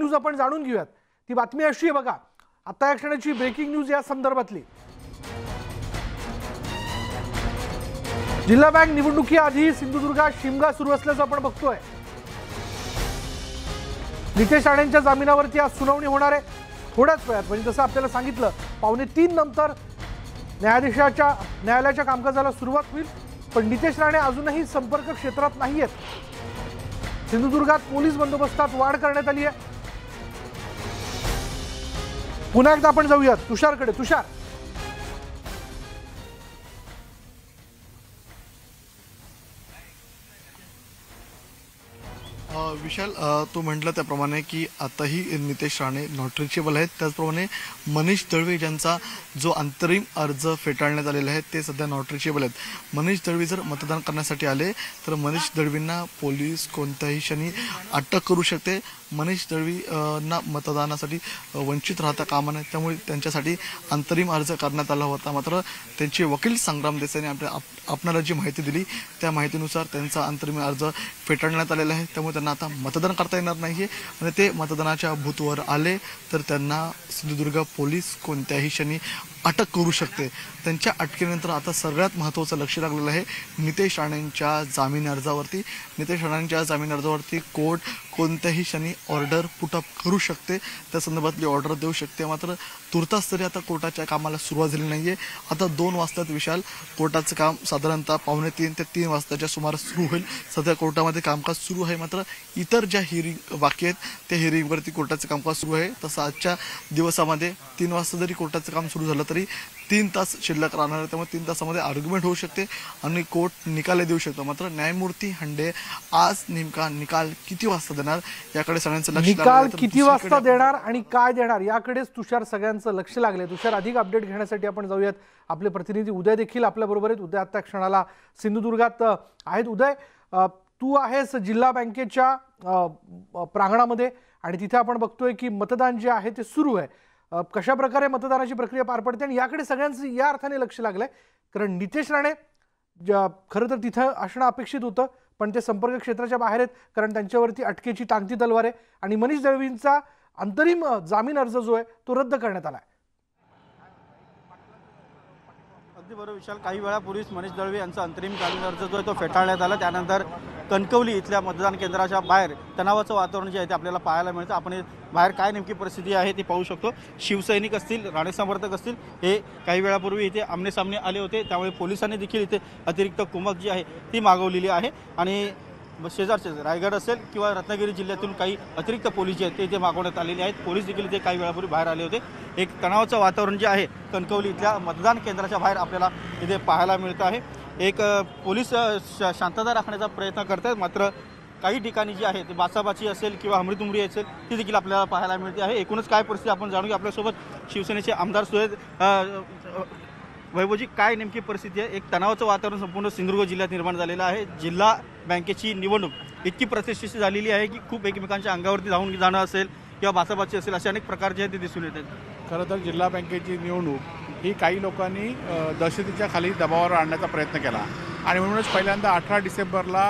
News आपण जाणून घेऊयात। ती बातमी अशी आहे बघा, आता या क्षणाची ब्रेकिंग न्यूज या संदर्भातली। जिल्हा बँक निवडणुकीआधी सिंधुदुर्गात शिमगा सुरू असल्याचं आपण बघतोय। नितेश राणेंच्या जामिनावरती आज सुनावणी होणार आहे थोड्याच वेळात। म्हणजे जसं आपल्याला सांगितलं 2:45 नंतर न्यायालयाच्या कामकाजाला सुरुवात होईल। पण नितेश राणे अजूनही संपर्क क्षेत्रात नाहीयेत। सिंधुदुर्गात पोलीस बंदोबस्तात वाढ करण्यात आली आहे। पुन्हा एकदा आपण जाऊयात तुषारकडे। तुषार, विशाल, तू म्हटलं त्याप्रमाणे की आताही नितेश राणे नॉट रिचेबल आहेत। त्याचप्रमाणे मनीष दळवी ज्यांचा जो अंतरिम अर्ज फेटाळण्यात आलेला आहे ते सध्या नॉट रिचेबल आहेत। मनीष दळवी जर मतदान करण्यासाठी आले तर मनीष दळवींना पोलीस कोणत्याही क्षणी अटक करू शकते। मनीष दळवी ना मतदानासाठी वंचित राहता कामा नये, त्यामुळे त्यांच्यासाठी अंतरिम अर्ज करण्यात आला होता। मात्र त्यांचे वकील संग्राम देसाईने आपणाला जी माहिती दिली त्या माहितीनुसार त्यांचा अंतरिम अर्ज फेटाळण्यात आलेला आहे। त्यामुळे त्यांना आता मतदान करता येणार नाही आणि ते मतदानाच्या बूथवर आले तर त्यांना सिंधुदुर्ग पोलीस कोणत्याही क्षणी अटक करू शकते। त्यांच्या अटकेनंतर आता सगळ्यात महत्त्वाचं लक्ष लागलेलं आहे नितेश राणेंच्या जामीन अर्जावरती। नितेश राणेंच्या जामीन अर्जावरती कोर्ट कोणत्याही क्षणी ऑर्डर पुटअप करू शकते, त्या संदर्भातली ऑर्डर देऊ शकते। मात्र तुर्तास तरी आता कोर्टाच्या कामाला सुरुवात झाली नाही आहे। आता 2 वाजतात विशाल, कोर्टाचं काम साधारणतः 2:45 ते 3 वाजताच्या सुमारास सुरू होईल। सध्या कोर्टामध्ये कामकाज सुरू आहे। मात्र इतर ज्या हिअरिंग बाकी आहेत त्या हिअरिंगवरती कोर्टाचं कामकाज सुरू आहे। तसं आजच्या दिवसामध्ये 3 वाजता जरी कोर्टाचं काम सुरू झालं तरी 3 तास शिल्लक राहणार आहे। त्यामुळे 3 तासामध्ये आर्ग्युमेंट होऊ शकते आणि कोर्ट निकाल देऊ शकतो। मात्र न्यायमूर्ती हंडे आज नेमका निकाल किती वाजता देणार याकडे सगळ्यांचं लक्ष लागलं आहे। निकाल किती वाजता देणार आणि काय देणार याकडेच तुषार सगळ्यांचं लक्ष लागले। तुषार, अधिक अपडेट घेण्यासाठी आपण जाऊयात। आपले प्रतिनिधी उदय देखील आपल्या बरोबर आहेत। उदय आता क्षणाला सिंधुदुर्गात आहेत। उदय, तू आहेस जिल्हा बँकेच्या प्रांगणामध्ये आणि तिथे आपण बघतोय की मतदान जे आहे ते सुरू आहे। कशा प्रकारे मतदानाची प्रक्रिया पार पडते आणि याकडे सगळ्यांचं या अर्थाने लक्ष लागलंय कारण नितेश राणे खरं तर तिथं असणं अपेक्षित होतं, पण ते संपर्क क्षेत्राच्या बाहेर आहेत कारण त्यांच्यावरती अटकेची टांगती तलवार आहे आणि मनीष दळवींचा अंतरिम जामीन अर्ज जो आहे तो रद्द करण्यात आला आहे। अगदी बरोबर विशाल, काही वेळापूर्वीच मनीष दळवी यांचा अंतरिम जामीन अर्ज जो आहे तो फेटाळण्यात आला। त्यानंतर कणकवली इथल्या मतदान केंद्राच्या बाहेर तणावाचं वातावरण जे आहे ते आपल्याला पाहायला मिळतं। आपण बाहेर काय नेमकी परिस्थिती आहे ते पाहू शकतो। शिवसैनिक असतील, राणे समर्थक असतील, हे काही वेळापूर्वी इथे आमनेसामने आले होते। त्यामुळे पोलिसांनी देखील इथे अतिरिक्त कुमक जी आहे ती मागवलेली आहे आणि शेजारचे रायगड असेल किंवा रत्नागिरी जिल्ह्यातून काही अतिरिक्त पोलीस जे आहेत ते इथे मागवण्यात आलेले आहेत। पोलीस देखील इथे काही वेळापूर्वी बाहेर आले होते। एक तणावाचं वातावरण जे आहे कणकवली इथल्या मतदान केंद्राच्या बाहेर आपल्याला इथे पाहायला मिळतं आहे। एक पोलीस शांतता राखण्याचा प्रयत्न करतात, मात्र काही ठिकाणी जी आहे ते बाचाबाची असेल किंवा हमरीतुमरी असेल ती देखील आपल्याला पाहायला मिळते आहे। एकूणच काय परिस्थिती आपण जाणून घेऊ। आपल्यासोबत शिवसेनेचे आमदार सुद्धा वैभवजी, काय नेमकी परिस्थिती आहे? एक तणावाचं वातावरण संपूर्ण सिंधुदुर्ग जिल्ह्यात निर्माण झालेलं आहे। जिल्हा बँकेची निवडणूक इतकी प्रतिष्ठित झालेली आहे की खूप एकमेकांच्या अंगावरती जाऊन जाणं असेल किंवा बाचाबाची असेल असे अनेक प्रकार जे आहेत ते दिसून येतात। खरं तर जिल्हा बँकेची निवडणूक ही काही लोकांनी दहशतीच्या खाली दबावावर आणण्याचा प्रयत्न केला आणि म्हणूनच पहिल्यांदा 18 डिसेंबरला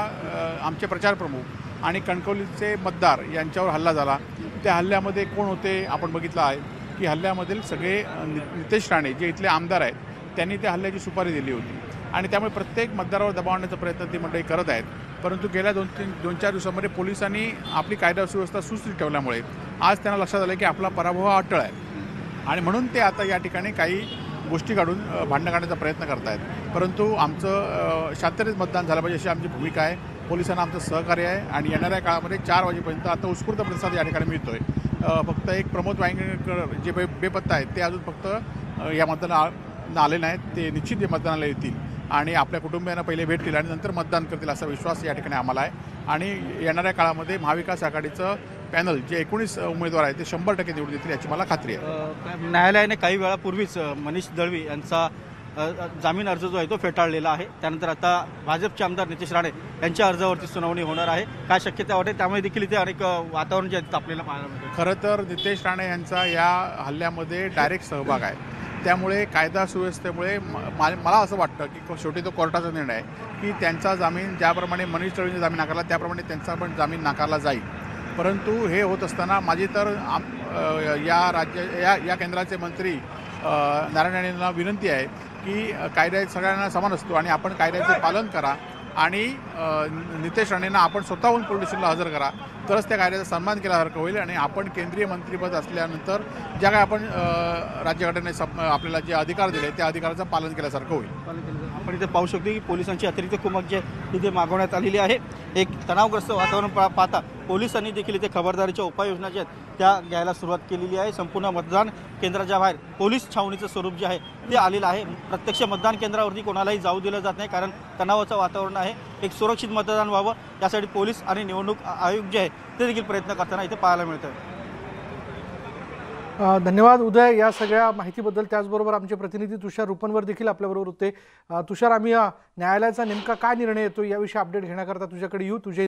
आमचे प्रचार प्रमुख आणि कणकवलीचे मतदार यांच्यावर हल्ला झाला। त्या हल्ल्यामध्ये कोण होते आपण बघितलं आहे की हल्ल्यामधील सगळे नितेश राणे जे इथले आमदार आहेत त्यांनी त्या हल्ल्याची सुपारी दिली होती आणि त्यामुळे प्रत्येक मतदारावर दबाव आणण्याचा प्रयत्न ती मंडळी करत आहेत। परंतु गेल्या 2-4 दिवसांमध्ये पोलिसांनी आपली कायदा सुव्यवस्था सुस्थितीत ठेवल्यामुळे आज त्यांना लक्षात आलं की आपला पराभव हा अटळ आहे आणि म्हणून ते आता या ठिकाणी काही गोष्टी काढून भांडणं काढण्याचा प्रयत्न करत आहेत। परंतु आमचं शांततेत मतदान झालं पाहिजे अशी आमची भूमिका आहे। पोलिसांना आमचं सहकार्य आहे आणि येणाऱ्या काळामध्ये 4 वाजेपर्यंत आता उत्स्फूर्त प्रतिसाद या ठिकाणी मिळतो आहे। फक्त एक प्रमोद वांगेकर जे बेपत्ता आहेत ते अजून फक्त या मतदानाला आले नाहीत, ते निश्चित या मतदानाला येतील आणि आपल्या कुटुंबियांना पहिले भेटतील आणि नंतर मतदान करतील असा विश्वास या ठिकाणी आम्हाला आहे। आणि येणाऱ्या काळामध्ये महाविकास आघाडीचं पॅनल जे 19 उमेदवार आहेत ते 100% निवडून येतील याची मला खात्री आहे। न्यायालयाने काही वेळापूर्वीच मनीष दळवी यांचा जामीन अर्ज जो आहे तो फेटाळलेला आहे। त्यानंतर आता भाजपचे आमदार नितेश राणे यांच्या अर्जावरती सुनावणी होणार आहे। काय शक्यता वाटते? त्यामुळे देखील इथे अनेक वातावरण जे आहे आपल्याला पाहायला मिळतं। खरं तर नितेश राणे यांचा या हल्ल्यामध्ये डायरेक्ट सहभाग आहे। त्यामुळे कायदा सुव्यवस्थेमुळे मला असं वाटतं की शेवटी तो कोर्टाचा निर्णय आहे की त्यांचा जामीन ज्याप्रमाणे मनीष दळवींचा जामीन नाकारला त्याप्रमाणे त्यांचा पण जामीन नाकारला जाईल। परंतु हे होत असताना माझी तर या केंद्राचे मंत्री नारायण राणेंना विनंती आहे की कायदा सगळ्यांना समान असतो आणि आपण कायद्याचे पालन करा आणि नितेश राणेंना आपण स्वतःहून पोलीस स्टेशनला हजर करा, तरच त्या कायद्याचा सन्मान केल्यासारखं होईल आणि आपण केंद्रीय मंत्रिपद असल्यानंतर ज्या काय आपण राज्यघटनेने आपल्याला जे अधिकार दिले त्या अधिकाराचं पालन केल्यासारखं होईल. आपण इथे पाहू शकतो की पोलिसांची अतिरिक्त कुमक जे इथे मागवण्यात आलेली आहे. एक तणावग्रस्त वातावरण पाहता पोलिसांनी देखील इथे खबरदारीच्या उपाययोजना ज्या आहेत त्या घ्यायला सुरुवात केलेली आहे. संपूर्ण मतदान केंद्राच्या बाहेर पोलीस छावणीचं स्वरूप जे आहे ते आलेलं आहे. प्रत्यक्ष मतदान केंद्रावरती कोणालाही जाऊ दिलं जात नाही, कारण तणावाचं वातावरण आहे. एक सुरक्षित मतदान व्हावं यासाठी पोलीस आणि निवडणूक आयोग जे आहे ते देखील प्रयत्न करताना इथे पाहायला मिळतं. धन्यवाद उदय या सगळ्या माहितीबद्दल. त्याचबरोबर आमचे प्रतिनिधी तुषार रुपनवर देखील आपल्याबरोबर होते. तुषार, आम्ही न्यायालयाचा नेमका काय निर्णय येतो याविषयी अपडेट घेण्याकरता तुझ्याकडे येऊ. तुझे